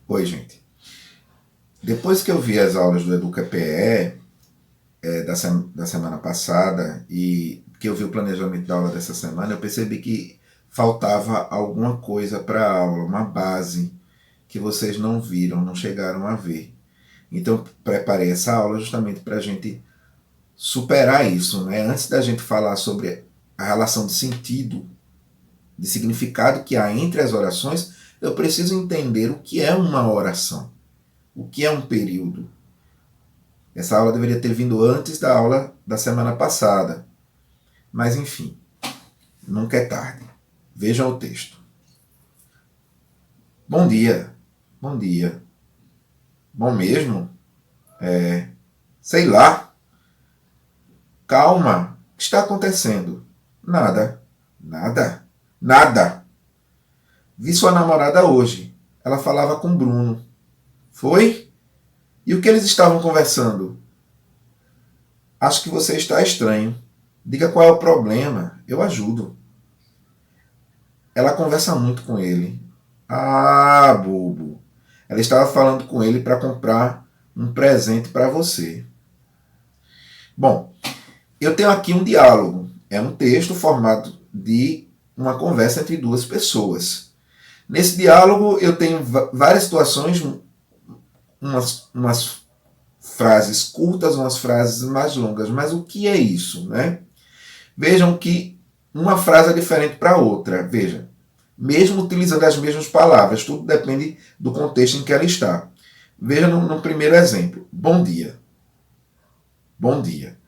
Oi, gente. Depois que eu vi as aulas do EducaPE da semana passada e que eu vi o planejamento da aula dessa semana, eu percebi que faltava alguma coisa para a aula, uma base que vocês não viram, não chegaram a ver. Então, preparei essa aula justamente para a gente superar isso, né? Antes da gente falar sobre a relação de sentido, de significado que há entre as orações, eu preciso entender o que é uma oração, o que é um período. Essa aula deveria ter vindo antes da aula da semana passada. Mas enfim, nunca é tarde. Vejam o texto. Bom dia. Bom dia. Bom mesmo? Sei lá. Calma. O que está acontecendo? Nada. Nada. Nada. Vi sua namorada hoje. Ela falava com Bruno. Foi? E o que eles estavam conversando? Acho que você está estranho. Diga qual é o problema. Eu ajudo. Ela conversa muito com ele. Ah, bobo. Ela estava falando com ele para comprar um presente para você. Bom, eu tenho aqui um diálogo. É um texto formado de uma conversa entre duas pessoas. Nesse diálogo eu tenho várias situações, umas frases curtas, umas frases mais longas. Mas o que é isso, né? Vejam que uma frase é diferente para outra. Veja, mesmo utilizando as mesmas palavras, tudo depende do contexto em que ela está. Veja no primeiro exemplo. Bom dia. Bom dia.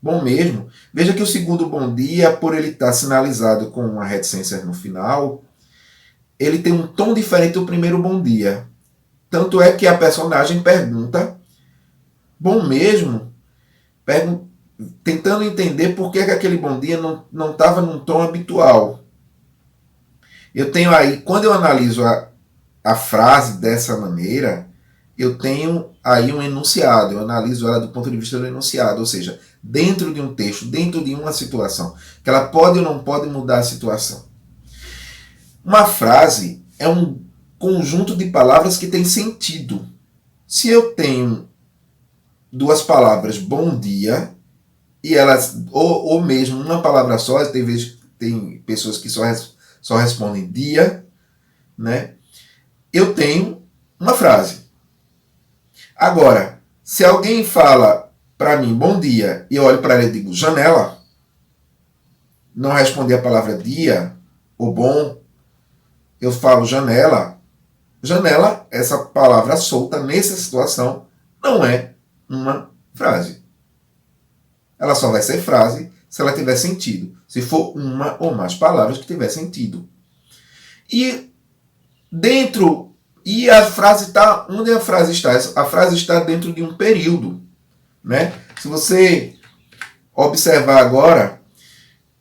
Bom mesmo. Veja que o segundo bom dia, por ele estar sinalizado com uma reticência no final, ele tem um tom diferente do primeiro bom dia. Tanto é que a personagem pergunta, bom mesmo? Tentando entender por que aquele bom dia não estava num tom habitual. Eu tenho aí, quando eu analiso a frase dessa maneira, eu tenho aí um enunciado, eu analiso ela do ponto de vista do enunciado, ou seja, dentro de um texto, dentro de uma situação, que ela pode ou não pode mudar a situação. Uma frase é um conjunto de palavras que tem sentido. Se eu tenho duas palavras bom dia, e elas, ou mesmo uma palavra só, tem pessoas que só respondem dia, né? Eu tenho uma frase. Agora, se alguém fala para mim bom dia e eu olho para ele e digo janela, não respondi a palavra dia ou bom, eu falo janela. Janela, essa palavra solta nessa situação, não é uma frase. Ela só vai ser frase se ela tiver sentido. Se for uma ou mais palavras que tiver sentido. E a frase está. Onde a frase está? A frase está dentro de um período. Né? Se você observar agora,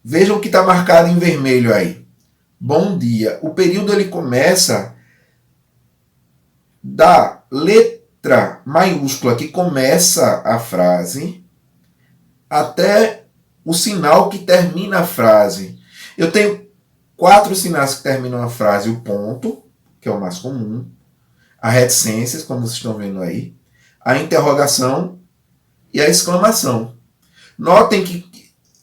vejam o que está marcado em vermelho aí. Bom dia. O período ele começa da letra maiúscula que começa a frase até o sinal que termina a frase. Eu tenho 4 sinais que terminam a frase. O ponto, que é o mais comum. A reticências, como vocês estão vendo aí. A interrogação e a exclamação. Notem que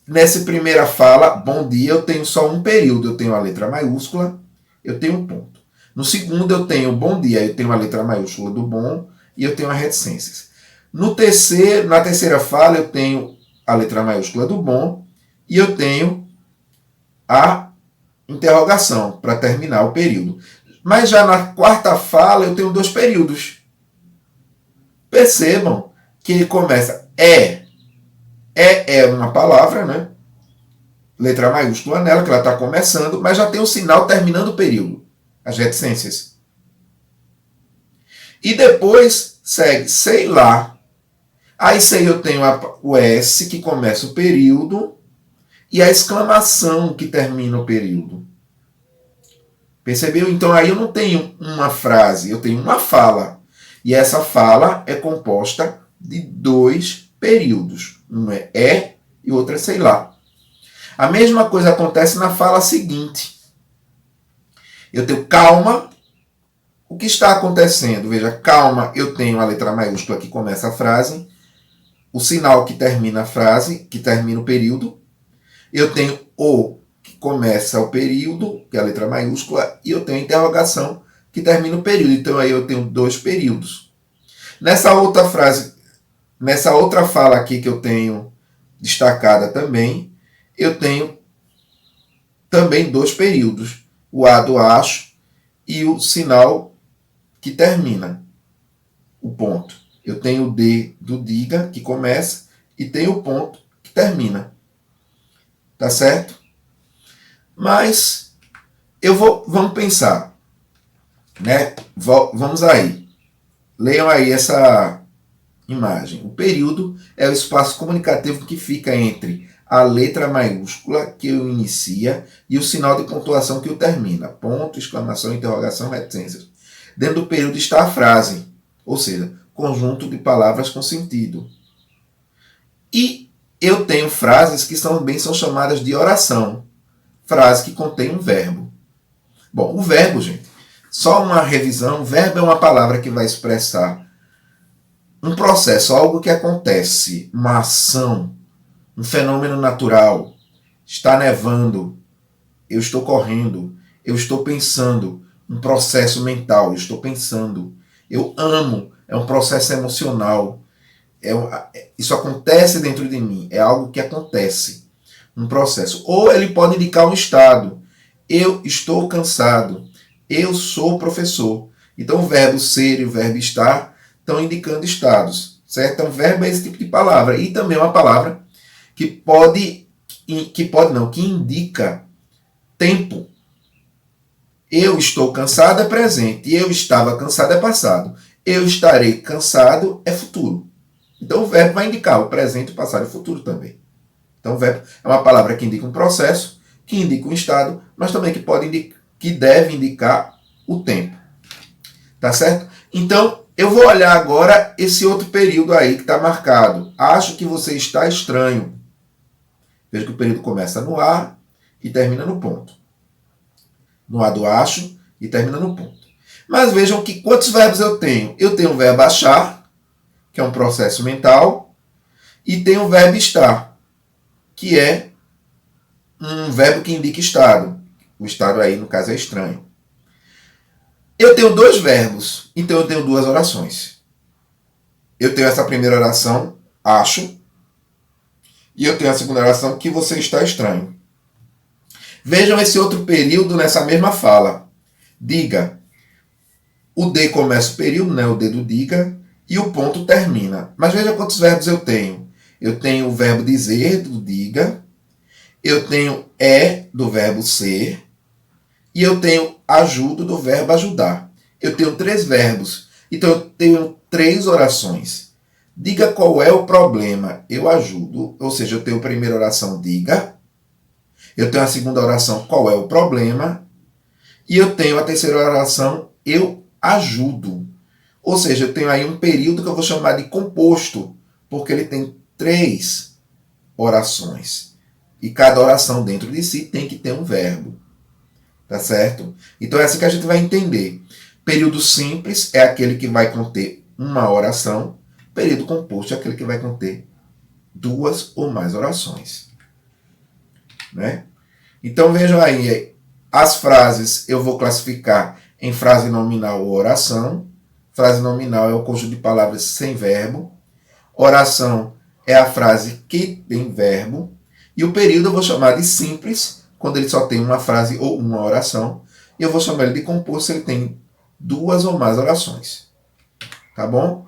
nessa primeira fala, bom dia, eu tenho só um período. Eu tenho a letra maiúscula, eu tenho um ponto. No segundo, eu tenho bom dia, eu tenho a letra maiúscula do bom e eu tenho as reticências. Na terceira fala, eu tenho a letra maiúscula do bom e eu tenho a interrogação para terminar o período. Mas já na quarta fala eu tenho 2 períodos. Percebam que ele começa é uma palavra, né? Letra maiúscula nela, que ela está começando, mas já tem o sinal terminando o período. As reticências. E depois segue, sei lá. Aí sei eu tenho o S, que começa o período, e a exclamação que termina o período. Percebeu? Então aí eu não tenho uma frase, eu tenho uma fala. E essa fala é composta de 2 períodos. Um é e o outro é sei lá. A mesma coisa acontece na fala seguinte. Eu tenho calma, o que está acontecendo? Veja, calma, eu tenho a letra maiúscula que começa a frase, o sinal que termina a frase, que termina o período. Eu tenho o que começa o período, que é a letra maiúscula, e eu tenho a interrogação que termina o período. Então aí eu tenho 2 períodos. Nessa outra frase, nessa outra fala aqui que eu tenho destacada também, eu tenho também 2 períodos. O A do acho e o sinal que termina o ponto. Eu tenho o D do diga, que começa, e tenho o ponto que termina. Tá certo? Mas vamos pensar, né? Vamos aí. Leiam aí essa imagem. O período é o espaço comunicativo que fica entre a letra maiúscula que o inicia e o sinal de pontuação que o termina. Ponto, exclamação, interrogação, reticências. Dentro do período está a frase, ou seja, conjunto de palavras com sentido. E eu tenho frases que também são chamadas de oração. Frase que contém um verbo. Bom, o verbo, gente, só uma revisão. O verbo é uma palavra que vai expressar um processo, algo que acontece, uma ação, um fenômeno natural. Está nevando, eu estou correndo, eu estou pensando, um processo mental, eu estou pensando. Eu amo, é um processo emocional. Isso acontece dentro de mim, é algo que acontece, um processo. Ou ele pode indicar um estado. Eu estou cansado, eu sou professor. Então o verbo ser e o verbo estar estão indicando estados, certo? Então verbo é esse tipo de palavra. E também é uma palavra que indica tempo. Eu estou cansado é presente, eu estava cansado é passado. Eu estarei cansado é futuro. Então o verbo vai indicar o presente, o passado e o futuro também. Então o verbo é uma palavra que indica um processo, que indica um estado, mas também que deve indicar o tempo. Tá certo? Então eu vou olhar agora esse outro período aí que está marcado. Acho que você está estranho. Veja que o período começa no A e termina no ponto. No A do acho e termina no ponto. Mas vejam que quantos verbos eu tenho? Eu tenho o verbo achar, que é um processo mental, e tenho o verbo estar, que é um verbo que indica estado. O estado aí, no caso, é estranho. Eu tenho 2 verbos, então eu tenho 2 orações. Eu tenho essa primeira oração, acho, e eu tenho a segunda oração, que você está estranho. Vejam esse outro período nessa mesma fala. Diga. O D começa o período, né? O D do diga, e o ponto termina. Mas veja quantos verbos eu tenho. Eu tenho o verbo dizer, do diga, eu tenho do verbo ser, e eu tenho ajudo, do verbo ajudar. Eu tenho 3 verbos, então eu tenho 3 orações. Diga qual é o problema, eu ajudo, ou seja, eu tenho a primeira oração, diga, eu tenho a segunda oração, qual é o problema, e eu tenho a terceira oração, eu ajudo. Ou seja, eu tenho aí um período que eu vou chamar de composto, porque ele tem 3 orações. E cada oração dentro de si tem que ter um verbo. Tá certo? Então é assim que a gente vai entender. Período simples é aquele que vai conter uma oração. Período composto é aquele que vai conter 2 ou mais orações. Né? Então vejam aí, as frases eu vou classificar em frase nominal ou oração. Frase nominal é o conjunto de palavras sem verbo. Oração é a frase que tem verbo. E o período eu vou chamar de simples, quando ele só tem uma frase ou uma oração. E eu vou chamar ele de composto se ele tem 2 ou mais orações. Tá bom?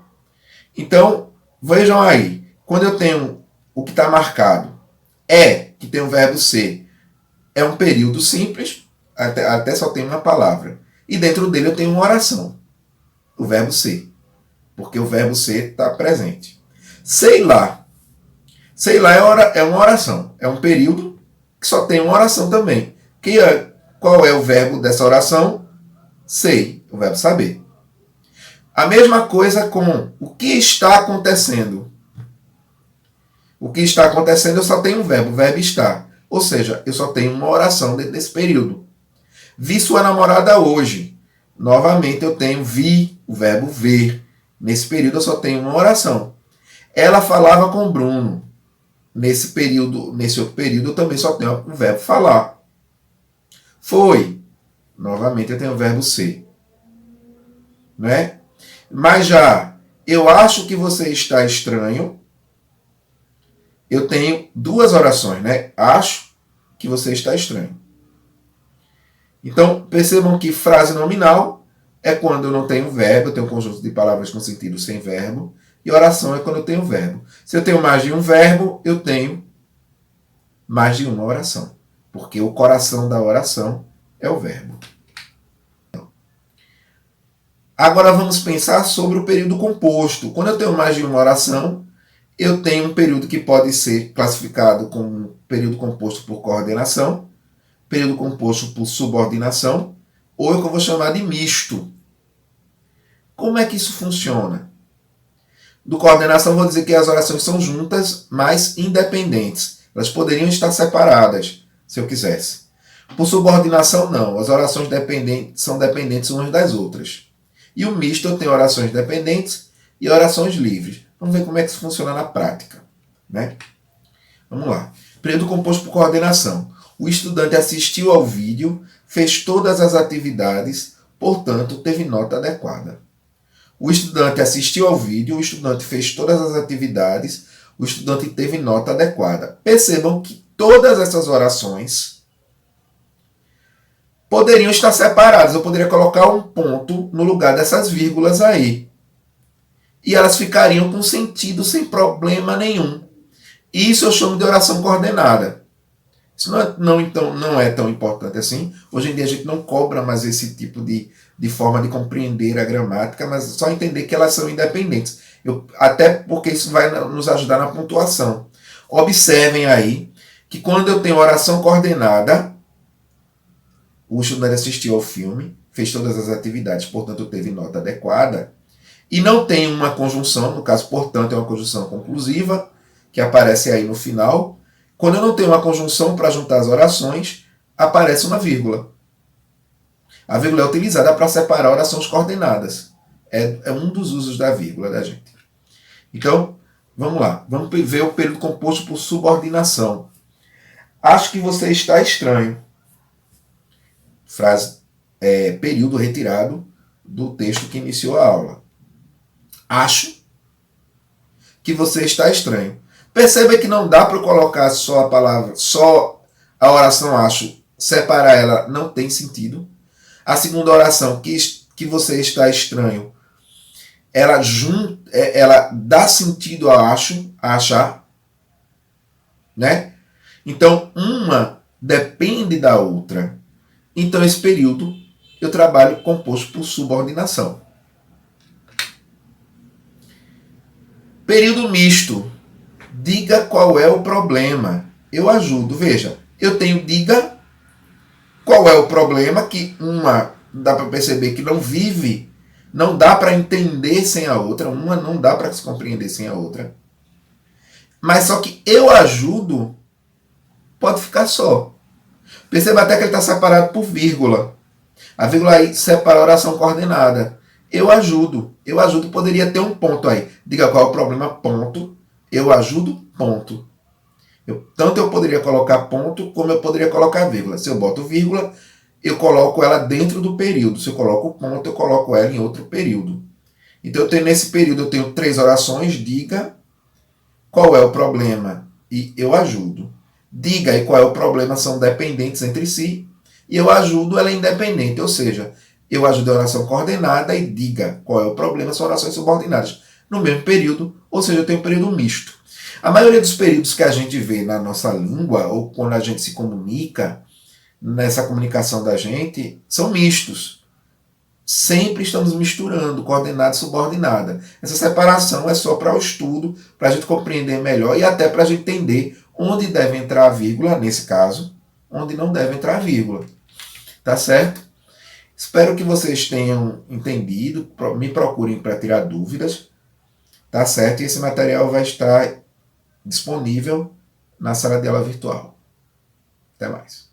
Então, vejam aí. Quando eu tenho o que está marcado, que tem o verbo ser, é um período simples, até só tem uma palavra. E dentro dele eu tenho uma oração. O verbo ser. Porque o verbo ser está presente. Sei lá. Sei lá é uma oração. É um período que só tem uma oração também. Qual é o verbo dessa oração? Sei. O verbo saber. A mesma coisa com o que está acontecendo. O que está acontecendo eu só tenho um verbo. O verbo está. Ou seja, eu só tenho uma oração dentro desse período. Vi sua namorada hoje. Novamente eu tenho vi, o verbo ver. Nesse período eu só tenho uma oração. Ela falava com Bruno. Nesse outro período eu também só tenho o verbo falar. Foi. Novamente eu tenho o verbo ser. Né? Mas já, eu acho que você está estranho. Eu tenho duas orações, né? Acho que você está estranho. Então, percebam que frase nominal é quando eu não tenho verbo, eu tenho um conjunto de palavras com sentido sem verbo, e oração é quando eu tenho verbo. Se eu tenho mais de um verbo, eu tenho mais de uma oração, porque o coração da oração é o verbo. Agora vamos pensar sobre o período composto. Quando eu tenho mais de uma oração, eu tenho um período que pode ser classificado como período composto por coordenação, período composto por subordinação, ou o que eu vou chamar de misto. Como é que isso funciona? Do coordenação, vou dizer que as orações são juntas, mas independentes. Elas poderiam estar separadas, se eu quisesse. Por subordinação, não. As orações são dependentes umas das outras. E o misto, eu tenho orações dependentes e orações livres. Vamos ver como é que isso funciona na prática. Né? Vamos lá. Período composto por coordenação. O estudante assistiu ao vídeo, fez todas as atividades, portanto, teve nota adequada. O estudante assistiu ao vídeo, o estudante fez todas as atividades, o estudante teve nota adequada. Percebam que todas essas orações poderiam estar separadas. Eu poderia colocar um ponto no lugar dessas vírgulas aí. E elas ficariam com sentido sem problema nenhum. Isso eu chamo de oração coordenada. Isso não é tão importante assim. Hoje em dia a gente não cobra mais esse tipo de forma de compreender a gramática, mas só entender que elas são independentes. Até porque isso vai nos ajudar na pontuação. Observem aí que quando eu tenho oração coordenada, o estudante assistiu ao filme, fez todas as atividades, portanto teve nota adequada, e não tem uma conjunção, no caso, portanto, é uma conjunção conclusiva, que aparece aí no final. Quando eu não tenho uma conjunção para juntar as orações, aparece uma vírgula. A vírgula é utilizada para separar orações coordenadas. É um dos usos da vírgula da gente. Então, vamos lá. Vamos ver o período composto por subordinação. Acho que você está estranho. Frase, período retirado do texto que iniciou a aula. Acho que você está estranho. Perceba que não dá para colocar só a palavra, só a oração acho, separar ela não tem sentido. A segunda oração, que você está estranho, ela dá sentido a acho, a achar, né? Então, uma depende da outra. Então, esse período eu trabalho composto por subordinação. Período misto. Diga qual é o problema. Eu ajudo. Veja, eu tenho diga qual é o problema, que uma dá para perceber que não vive, não dá para entender sem a outra, uma não dá para se compreender sem a outra. Mas só que eu ajudo pode ficar só. Perceba até que ele está separado por vírgula. A vírgula aí separa a oração coordenada. Eu ajudo. Eu ajudo poderia ter um ponto aí. Diga qual é o problema, ponto. Eu ajudo, ponto. Tanto eu poderia colocar ponto, como eu poderia colocar vírgula. Se eu boto vírgula, eu coloco ela dentro do período. Se eu coloco ponto, eu coloco ela em outro período. Então, nesse período, eu tenho 3 orações. Diga qual é o problema e eu ajudo. Diga e qual é o problema são dependentes entre si. E eu ajudo, ela é independente. Ou seja, eu ajudo a oração coordenada e diga qual é o problema são orações subordinadas. No mesmo período, ou seja, eu tenho um período misto. A maioria dos períodos que a gente vê na nossa língua, ou quando a gente se comunica, nessa comunicação da gente, são mistos. Sempre estamos misturando coordenada e subordinada. Essa separação é só para o estudo, para a gente compreender melhor e até para a gente entender onde deve entrar a vírgula, nesse caso, onde não deve entrar a vírgula. Tá certo? Espero que vocês tenham entendido. Me procurem para tirar dúvidas. Tá certo? E esse material vai estar disponível na sala de aula virtual. Até mais.